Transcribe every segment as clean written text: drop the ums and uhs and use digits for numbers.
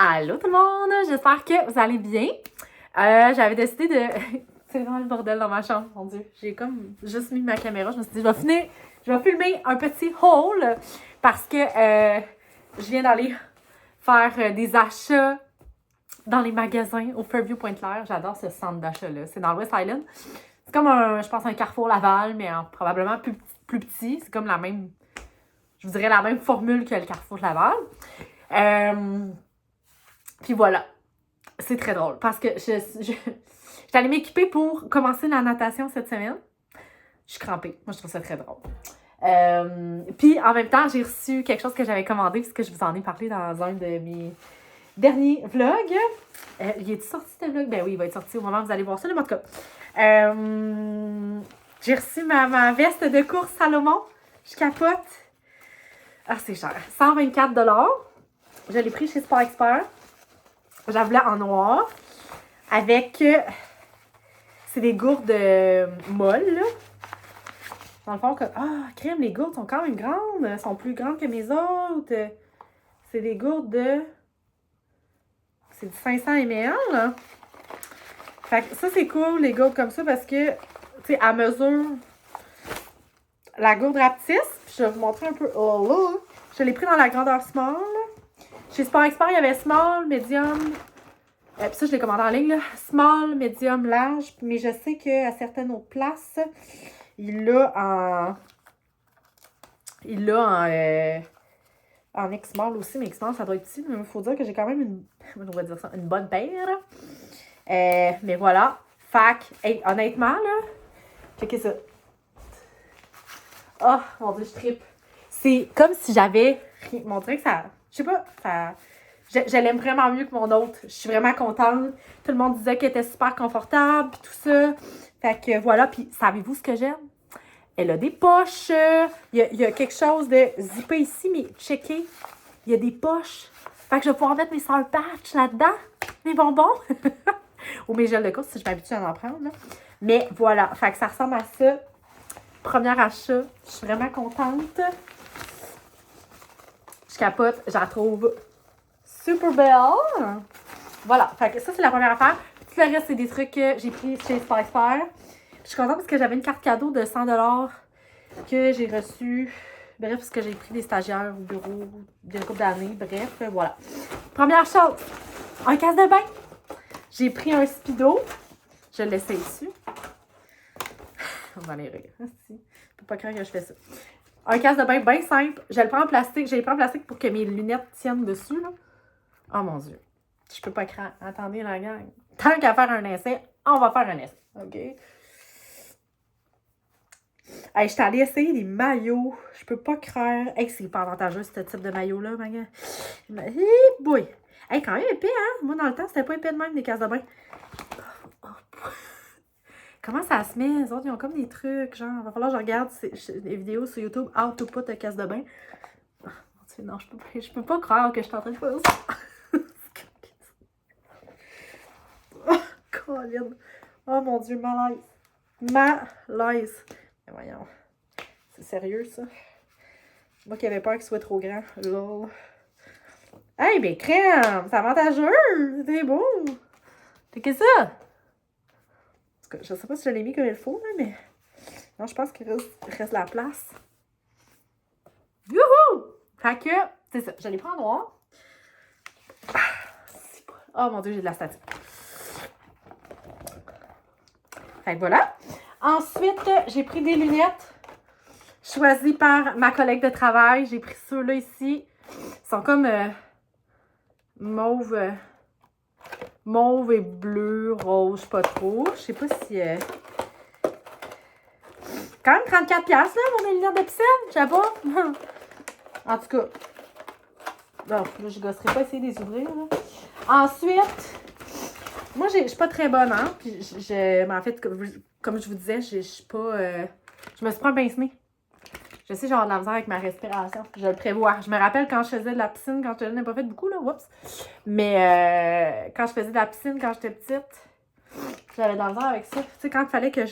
Allô tout le monde, j'espère que vous allez bien. J'avais décidé de... C'est vraiment le bordel dans ma chambre, mon Dieu. J'ai comme juste mis ma caméra, je me suis dit je vais filmer un petit haul parce que je viens d'aller faire des achats dans les magasins au Fairview Pointe-Claire. J'adore ce centre d'achat-là, c'est dans le West Island. C'est comme je pense un Carrefour Laval, mais probablement plus petit. C'est comme la même, je vous dirais la même formule que le Carrefour Laval. Puis voilà, c'est très drôle parce que j'étais allée m'équiper pour commencer la natation cette semaine. Je suis crampée. Moi, je trouve ça très drôle. Puis en même temps, j'ai reçu quelque chose que j'avais commandé puisque je vous en ai parlé dans un de mes derniers vlogs. Il est sorti ce vlog? Ben oui, il va être sorti au moment où vous allez voir ça. Mais en tout cas, j'ai reçu ma veste de course Salomon. Je capote. Ah, c'est cher. 124 $. Je l'ai pris chez Sport Expert. Je la voulais en noir. Avec... c'est des gourdes molles, là. Dans le fond, crème, les gourdes sont quand même grandes. Elles sont plus grandes que mes autres. C'est des gourdes de... C'est du 500 ml, là. Fait que ça, c'est cool, les gourdes comme ça, parce que, tu sais, à mesure... La gourde rapetisse. Puis je vais vous montrer un peu... Oh là! Je l'ai pris dans la grandeur small. Chez Sport Expert, il y avait small, medium... puis ça, je l'ai commandé en ligne, là. Small, medium, large. Mais je sais qu'à certaines autres places, il l'a en X-Small aussi. Mais X-Small, ça doit être petit. Mais il faut dire que j'ai quand même une bonne paire. Mais voilà. Fac. Hey, honnêtement, là, checkez ça. Oh, mon Dieu, je trippe. C'est comme si j'avais... Mon Dieu, que ça... Je sais pas, ça... Je l'aime vraiment mieux que mon autre. Je suis vraiment contente. Tout le monde disait qu'elle était super confortable, puis tout ça. Fait que voilà. Puis savez-vous ce que j'aime? Elle a des poches. Il y a quelque chose de zippé ici, mais checkez. Il y a des poches. Fait que je vais pouvoir mettre mes Sour Patch là-dedans. Mes bonbons. Ou mes gels de course si je m'habitue à en prendre. Là. Mais voilà. Fait que ça ressemble à ça. Premier achat. Je suis vraiment contente. Je capote. Je la trouve super belle. Voilà. Fait que ça, c'est la première affaire. Tout le reste, c'est des trucs que j'ai pris chez Sport Expert. Je suis contente parce que j'avais une carte cadeau de 100 $ que j'ai reçue. Bref, parce que j'ai pris des stagiaires au bureau d'une couple d'années. Bref, voilà. Première chose, un casse de bain. J'ai pris un Speedo. Je le laissais dessus. On va aller rire. Je peux pas croire que je fais ça. Un casse de bain bien simple. Je le prends en plastique. J'ai pris en plastique pour que mes lunettes tiennent dessus. Là. Oh mon Dieu. Je peux pas croire. Attendez la gang. Tant qu'à faire un essai, on va faire un essai. OK? Hey, je suis allée essayer des maillots. Je peux pas croire. Hey, c'est pas avantageux, ce type de maillot-là, ma gars. Hey, boy! Hey, quand même épais, hein? Moi, dans le temps, c'était pas épais de même, des cases de bain. Comment ça se met? Les autres, ils ont comme des trucs, genre, va falloir que je regarde des vidéos sur YouTube, how to put a casse de bain. Non, je peux pas croire que je suis en train de faire ça. Oh, Colin. Oh mon Dieu, malaise. Malaise. Mais voyons. C'est sérieux, ça? Moi qui avais peur qu'il soit trop grand. Lol. Hey, ben crème! C'est avantageux! C'est beau! C'est que ça? En tout cas, je sais pas si je l'ai mis comme il faut, là, mais... Non, je pense qu'il reste la place. Youhou! Fait que, c'est ça. Je l'ai pris en noir. Oh mon Dieu, j'ai de la statique. Fait que voilà. Ensuite, j'ai pris des lunettes choisies par ma collègue de travail. J'ai pris ceux-là ici. Ils sont comme mauve et bleu, rose, pas trop. Je sais pas si... Quand même 34$, là, pour mes lunettes de piscine. Je sais pas. En tout cas. Bon, là, je gosserai pas essayer de les ouvrir, là. Ensuite, moi, je suis pas très bonne, hein. Puis, mais en fait, comme je vous disais, je suis pas... je me suis pas un pince-nez. Je sais, j'ai de la misère avec ma respiration. Je le prévois. Je me rappelle quand je faisais de la piscine, quand je n'ai pas fait beaucoup, là, oups. Mais quand je faisais de la piscine, quand j'étais petite, j'avais de la misère avec ça. Tu sais, quand il fallait que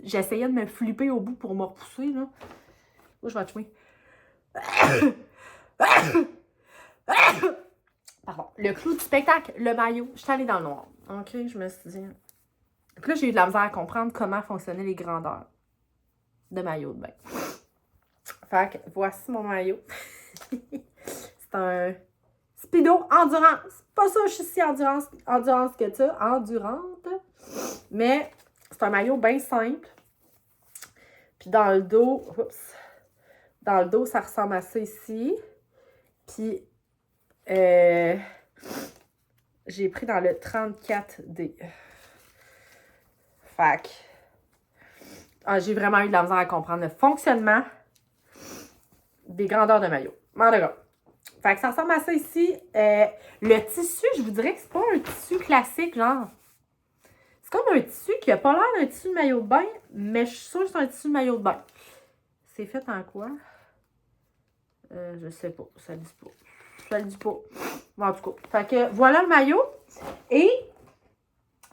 j'essayais de me flipper au bout pour me repousser, là. Oh, je vais te tuer. Pardon. Le clou du spectacle, le maillot. Je suis allée dans le noir. OK, je me suis dit... Puis là, j'ai eu de la misère à comprendre comment fonctionnaient les grandeurs de maillot de bain. Fait que voici mon maillot. C'est un Speedo Endurance. Pas ça, je suis si endurance que ça. Endurante. Mais c'est un maillot bien simple. Puis dans le dos, ça ressemble à ça ici. Puis, j'ai pris dans le 34D. Fait que, j'ai vraiment eu de la misère à comprendre le fonctionnement des grandeurs de maillot. En tout cas, fait que ça ressemble à ça ici. Le tissu, je vous dirais que c'est pas un tissu classique, genre. C'est comme un tissu qui a pas l'air d'un tissu de maillot de bain, mais je suis sûre que c'est un tissu de maillot de bain. C'est fait en quoi? Je sais pas, ça le dit pas. Ça le dit pas. Bon, en tout cas, fait que voilà le maillot. Et,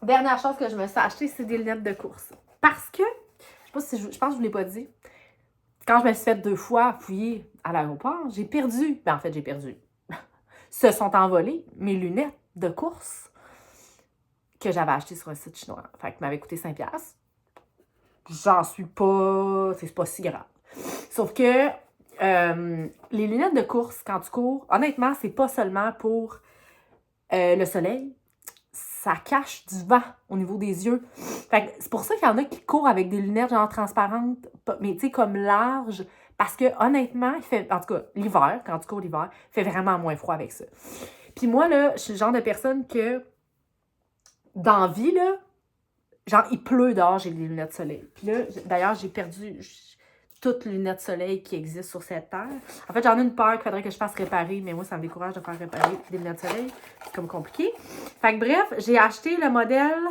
dernière chose que je me suis acheté, c'est des lunettes de course. Parce que, je sais pas si je pense que je vous l'ai pas dit, quand je me suis fait 2 fois fouiller à l'aéroport, j'ai perdu. Ben, en fait, j'ai perdu. Se sont envolées mes lunettes de course que j'avais achetées sur un site chinois. Fait que m'avait coûté 5$. J'en suis pas... C'est pas si grave. Sauf que les lunettes de course, quand tu cours, honnêtement, c'est pas seulement pour le soleil. Ça cache du vent au niveau des yeux. Fait que c'est pour ça qu'il y en a qui courent avec des lunettes genre transparentes, mais tu sais, comme larges. Parce que honnêtement, il fait, en tout cas, l'hiver, quand tu cours l'hiver, il fait vraiment moins froid avec ça. Puis moi, là, je suis le genre de personne que, dans la vie, là, genre, il pleut dehors, j'ai des lunettes de soleil. Puis là, d'ailleurs, j'ai perdu toutes les lunettes de soleil qui existent sur cette terre. En fait, j'en ai une paire qu'il faudrait que je fasse réparer, mais moi, ça me décourage de faire réparer des lunettes de soleil. C'est comme compliqué. Fait que bref, j'ai acheté le modèle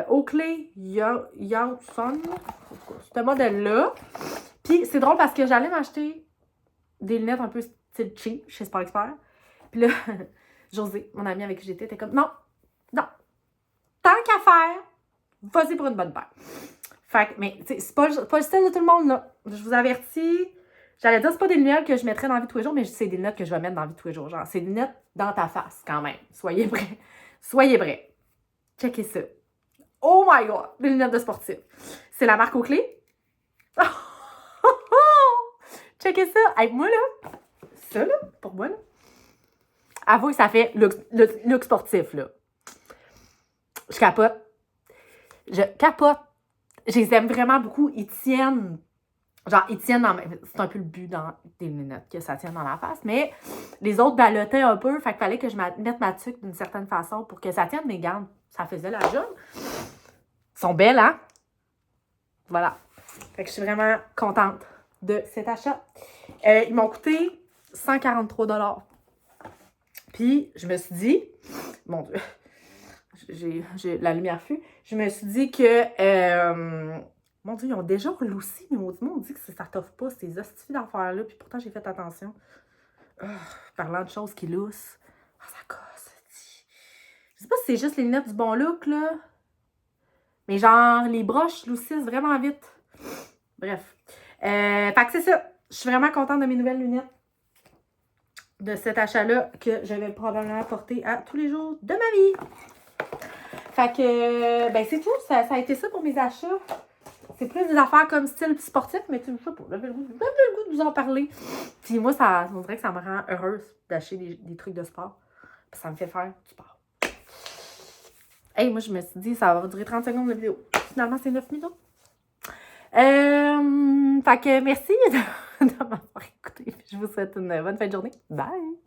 Oakley Yawson. Ce modèle-là. Puis c'est drôle parce que j'allais m'acheter des lunettes un peu style cheap chez Sport Expert. Puis là, José, mon amie avec qui j'étais, était comme non. Tant qu'à faire, vas-y pour une bonne paire. Fait que, mais, tu sais, c'est pas le style de tout le monde, là. Je vous avertis. J'allais dire, c'est pas des lunettes que je mettrais dans la vie de tous les jours, mais c'est des lunettes que je vais mettre dans la vie de tous les jours. Genre, c'est des lunettes dans ta face, quand même. Soyez prêts. Soyez prêts. Checkez ça. Oh my God! Des lunettes de sportif. C'est la marque Oakley. Checkez ça. Avec moi, là. Ça, là, pour moi, là. Avouez, ça fait look sportif, là. Je capote. Je les aime vraiment beaucoup. Ils tiennent. Genre, ils tiennent dans... C'est un peu le but dans des lunettes, que ça tienne dans la face. Mais les autres ballottaient un peu. Fait qu'il fallait que je mette ma tuque d'une certaine façon pour que ça tienne. Mais regarde, ça faisait la job. Ils sont belles, hein? Voilà. Fait que je suis vraiment contente de cet achat. Ils m'ont coûté 143$. Puis, je me suis dit... Mon Dieu... J'ai la lumière fut. Je me suis dit que... mon Dieu, ils ont déjà reloussé, mais on dit que ça t'offre pas ces hosties d'affaires-là. Puis pourtant, j'ai fait attention. Parlant de choses qui loussent. Ça casse. Je sais pas si c'est juste les lunettes du bon look, là. Mais genre, les broches loussissent vraiment vite. Bref. Fait que c'est ça. Je suis vraiment contente de mes nouvelles lunettes. De cet achat-là que je vais probablement porter à tous les jours de ma vie. Fait que, ben c'est tout. Ça a été ça pour mes achats. C'est plus des affaires comme style sportif, mais tu sais pas. J'avais le goût de vous en parler. Puis moi, on dirait que ça me rend heureuse d'acheter des trucs de sport. Puis ça me fait faire du sport. Hey, moi, je me suis dit, ça va durer 30 secondes de vidéo. Finalement, c'est 9 minutes. Fait que merci de m'avoir écouté. Je vous souhaite une bonne fin de journée. Bye!